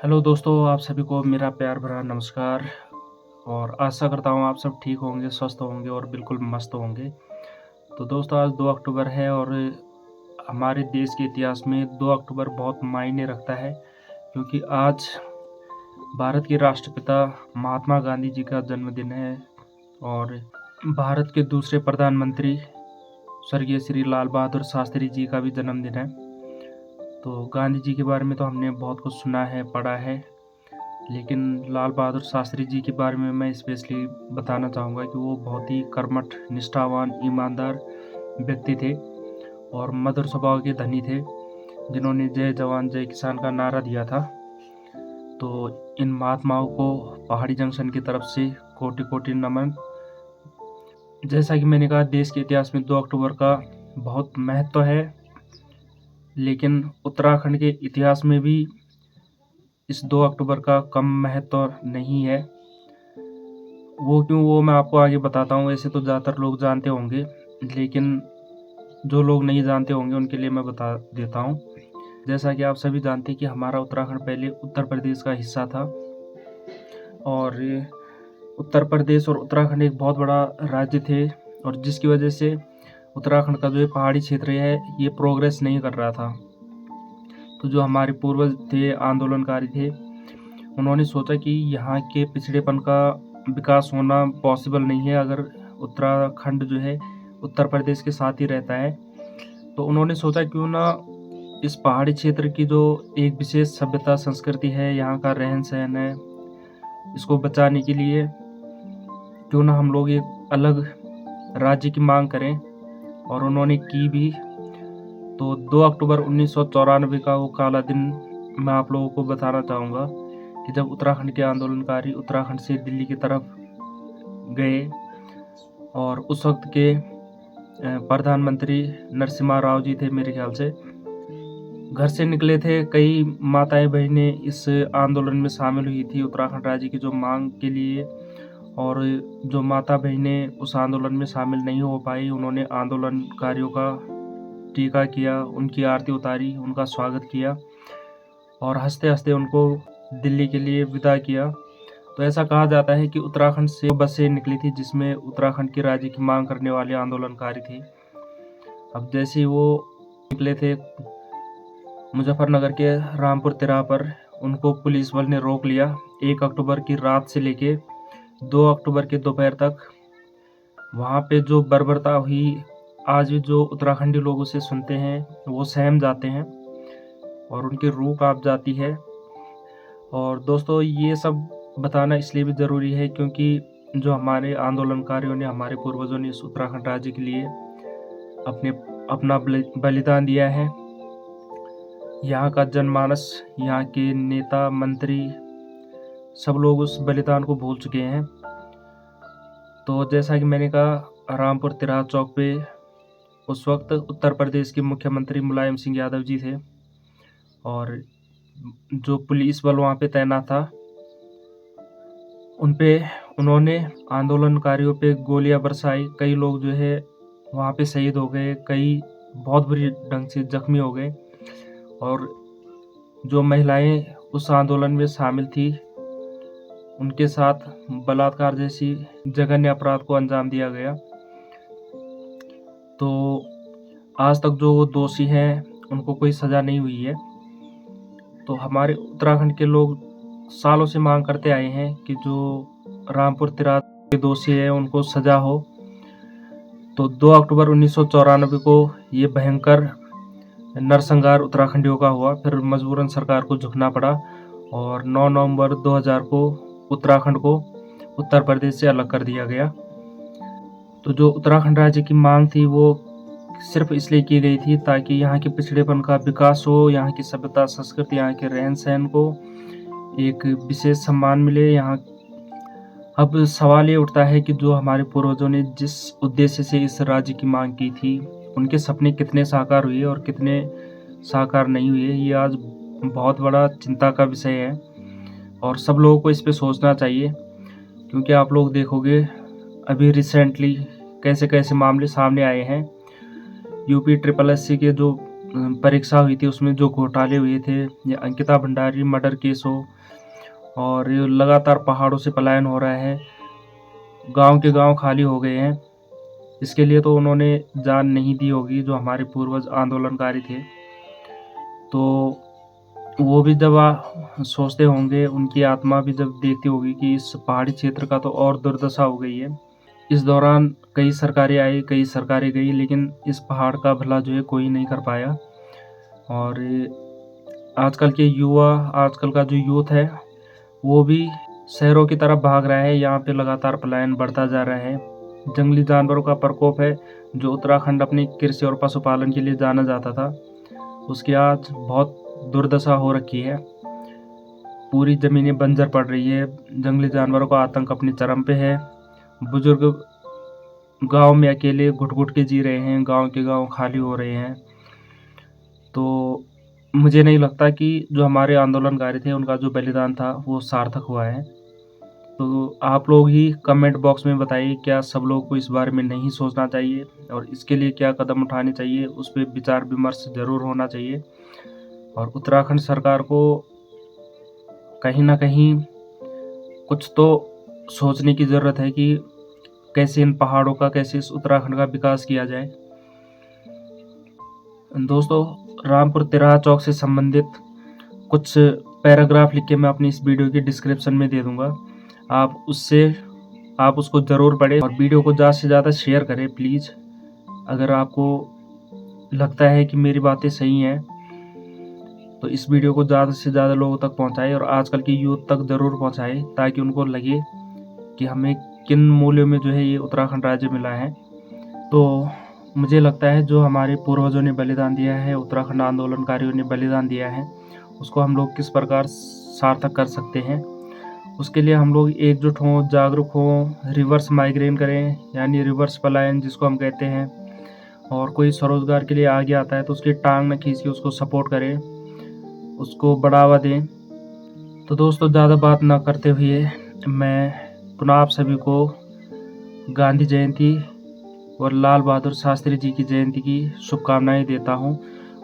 Hello दोस्तों, आप सभी को मेरा प्यार भरा नमस्कार। और आशा करता हूँ आप सब ठीक होंगे, स्वस्थ होंगे और बिल्कुल मस्त होंगे। तो दोस्तों, आज 2 अक्टूबर है और हमारे देश के इतिहास में 2 अक्टूबर बहुत मायने रखता है, क्योंकि आज भारत के राष्ट्रपिता महात्मा गांधी जी का जन्मदिन है और भारत के दूसरे प्रधानमंत्री स्वर्गीय श्री लाल बहादुर शास्त्री जी का भी जन्मदिन है। तो गांधी जी के बारे में तो हमने बहुत कुछ सुना है, पढ़ा है, लेकिन लाल बहादुर शास्त्री जी के बारे में मैं स्पेशली बताना चाहूँगा कि वो बहुत ही कर्मठ, निष्ठावान, ईमानदार व्यक्ति थे और मधुर स्वभाव के धनी थे, जिन्होंने जय जवान जय किसान का नारा दिया था। तो इन महात्माओं को पहाड़ी जंक्शन की तरफ से कोटि कोटि नमन। जैसा कि मैंने कहा, देश के इतिहास में 2 अक्टूबर का बहुत महत्व है, लेकिन उत्तराखंड के इतिहास में भी इस 2 अक्टूबर का कम महत्व नहीं है। वो क्यों, वो मैं आपको आगे बताता हूँ। वैसे तो ज़्यादातर लोग जानते होंगे, लेकिन जो लोग नहीं जानते होंगे उनके लिए मैं बता देता हूँ। जैसा कि आप सभी जानते हैं कि हमारा उत्तराखंड पहले उत्तर प्रदेश का हिस्सा था और उत्तर प्रदेश और उत्तराखंड एक बहुत बड़ा राज्य थे, और जिसकी वजह से उत्तराखंड का जो ये पहाड़ी क्षेत्र है ये प्रोग्रेस नहीं कर रहा था। तो जो हमारे पूर्वज थे, आंदोलनकारी थे, उन्होंने सोचा कि यहाँ के पिछड़ेपन का विकास होना पॉसिबल नहीं है अगर उत्तराखंड जो है उत्तर प्रदेश के साथ ही रहता है। तो उन्होंने सोचा क्यों ना इस पहाड़ी क्षेत्र की जो एक विशेष सभ्यता संस्कृति है, यहाँ का रहन सहन है, इसको बचाने के लिए क्यों ना हम लोग एक अलग राज्य की मांग करें, और उन्होंने की भी। तो 2 अक्टूबर 1994 का वो काला दिन मैं आप लोगों को बताना चाहूँगा कि जब उत्तराखंड के आंदोलनकारी उत्तराखंड से दिल्ली की तरफ गए और उस वक्त के प्रधानमंत्री नरसिम्हा राव जी थे, मेरे ख्याल से घर से निकले थे। कई माताएं बहनें इस आंदोलन में शामिल हुई थी उत्तराखंड राज्य की जो मांग के लिए, और जो माता बहनें उस आंदोलन में शामिल नहीं हो पाई, उन्होंने आंदोलनकारियों का टीका किया, उनकी आरती उतारी, उनका स्वागत किया और हंसते हंसते उनको दिल्ली के लिए विदा किया। तो ऐसा कहा जाता है कि उत्तराखंड से बसें निकली थी जिसमें उत्तराखंड की राज्य की मांग करने वाले आंदोलनकारी थे। अब जैसे ही वो निकले थे मुजफ्फरनगर के रामपुर तिराहा पर, उनको पुलिस बल ने रोक लिया। 1 अक्टूबर की रात से लेके 2 अक्टूबर के दोपहर तक वहाँ पे जो बर्बरता हुई, आज भी जो उत्तराखंडी लोग उसे सुनते हैं वो सहम जाते हैं और उनकी रूह कांप जाती है। और दोस्तों, ये सब बताना इसलिए भी ज़रूरी है क्योंकि जो हमारे आंदोलनकारियों ने, हमारे पूर्वजों ने इस उत्तराखंड राज्य के लिए अपना बलिदान दिया है। यहाँ का जनमानस, यहाँ के नेता मंत्री, सब लोग उस बलिदान को भूल चुके हैं। तो जैसा कि मैंने कहा, रामपुर तिराहा चौक पे उस वक्त उत्तर प्रदेश के मुख्यमंत्री मुलायम सिंह यादव जी थे, और जो पुलिस बल वहाँ पे तैनात था उन्होंने आंदोलनकारियों पे गोलियां बरसाई। कई लोग जो है वहाँ पे शहीद हो गए, कई बहुत बुरी ढंग से जख्मी हो गए, और जो महिलाएं उस आंदोलन में शामिल थी उनके साथ बलात्कार जैसी जघन्य अपराध को अंजाम दिया गया। तो आज तक जो वो दोषी हैं उनको कोई सज़ा नहीं हुई है। तो हमारे उत्तराखंड के लोग सालों से मांग करते आए हैं कि जो रामपुर तिराहा के दोषी है उनको सज़ा हो। तो 2 अक्टूबर 1994 को ये भयंकर नरसंहार उत्तराखंडियों का हुआ। फिर मजबूरन सरकार को झुकना पड़ा और 9 नवंबर 2000 को उत्तराखंड को उत्तर प्रदेश से अलग कर दिया गया। तो जो उत्तराखंड राज्य की मांग थी वो सिर्फ इसलिए की गई थी ताकि यहाँ के पिछड़ेपन का विकास हो, यहाँ की सभ्यता संस्कृति, यहाँ के रहन सहन को एक विशेष सम्मान मिले। यहाँ अब सवाल ये उठता है कि जो हमारे पूर्वजों ने जिस उद्देश्य से इस राज्य की मांग की थी, उनके सपने कितने साकार हुए और कितने साकार नहीं हुए, ये आज बहुत बड़ा चिंता का विषय है और सब लोगों को इस पे सोचना चाहिए। क्योंकि आप लोग देखोगे अभी रिसेंटली कैसे कैसे मामले सामने आए हैं। यूपी SSS के जो परीक्षा हुई थी उसमें जो घोटाले हुए थे, या अंकिता भंडारी मर्डर केस हो, और ये लगातार पहाड़ों से पलायन हो रहा है, गांव के गांव खाली हो गए हैं। इसके लिए तो उन्होंने जान नहीं दी होगी, जो हमारे पूर्वज आंदोलनकारी थे। तो वो भी जब सोचते होंगे, उनकी आत्मा भी जब देखती होगी कि इस पहाड़ी क्षेत्र का तो और दुर्दशा हो गई है। इस दौरान कई सरकारें आई, कई सरकारें गई, लेकिन इस पहाड़ का भला जो है कोई नहीं कर पाया। और आजकल के युवा, आजकल का जो यूथ है, वो भी शहरों की तरफ भाग रहा है। यहाँ पे लगातार पलायन बढ़ता जा रहा है। जंगली जानवरों का प्रकोप है। जो उत्तराखंड अपनी कृषि और पशुपालन के लिए जाना जाता था, उसकी आज बहुत दुर्दशा हो रखी है। पूरी ज़मीनें बंजर पड़ रही है। जंगली जानवरों का आतंक अपने चरम पे है। बुजुर्ग गांव में अकेले घुट-घुट के जी रहे हैं, गांव के गांव खाली हो रहे हैं। तो मुझे नहीं लगता कि जो हमारे आंदोलनकारी थे, उनका जो बलिदान था वो सार्थक हुआ है। तो आप लोग ही कमेंट बॉक्स में बताइए, क्या सब लोगों को इस बारे में नहीं सोचना चाहिए, और इसके लिए क्या कदम उठाने चाहिए, उस पे विचार विमर्श ज़रूर होना चाहिए। और उत्तराखंड सरकार को कहीं न कहीं कुछ तो सोचने की ज़रूरत है कि कैसे इन पहाड़ों का, कैसे इस उत्तराखंड का विकास किया जाए। दोस्तों, रामपुर तिराहा चौक से संबंधित कुछ पैराग्राफ लिख के मैं अपनी इस वीडियो की डिस्क्रिप्शन में दे दूँगा। आप उसको ज़रूर पढ़ें और वीडियो को ज़्यादा से ज़्यादा शेयर करें प्लीज़। अगर आपको लगता है कि मेरी बातें सही हैं, तो इस वीडियो को ज़्यादा से ज़्यादा लोगों तक पहुँचाएँ, और आजकल की यूथ तक ज़रूर पहुँचाएँ, ताकि उनको लगे कि हमें किन मूल्यों में जो है ये उत्तराखंड राज्य मिला है। तो मुझे लगता है जो हमारे पूर्वजों ने बलिदान दिया है, उत्तराखंड आंदोलनकारियों ने बलिदान दिया है, उसको हम लोग किस प्रकार सार्थक कर सकते हैं। उसके लिए हम लोग एकजुट हों, जागरूक हों, रिवर्स माइग्रेन करें, यानी रिवर्स पलायन जिसको हम कहते हैं। और कोई स्वरोजगार के लिए आगे आता है तो उसकी टांग न खींचिए, उसको सपोर्ट करें, उसको बढ़ावा दें। तो दोस्तों, ज़्यादा बात ना करते हुए मैं पुनः आप सभी को गांधी जयंती और लाल बहादुर शास्त्री जी की जयंती की शुभकामनाएं देता हूं,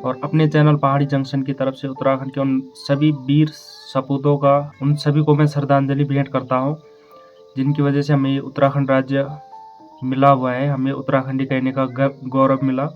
और अपने चैनल पहाड़ी जंक्शन की तरफ से उत्तराखंड के उन सभी वीर सपूतों का, उन सभी को मैं श्रद्धांजलि भेंट करता हूं, जिनकी वजह से हमें उत्तराखंड राज्य मिला हुआ है, हमें उत्तराखंडी कहने का गौरव मिला।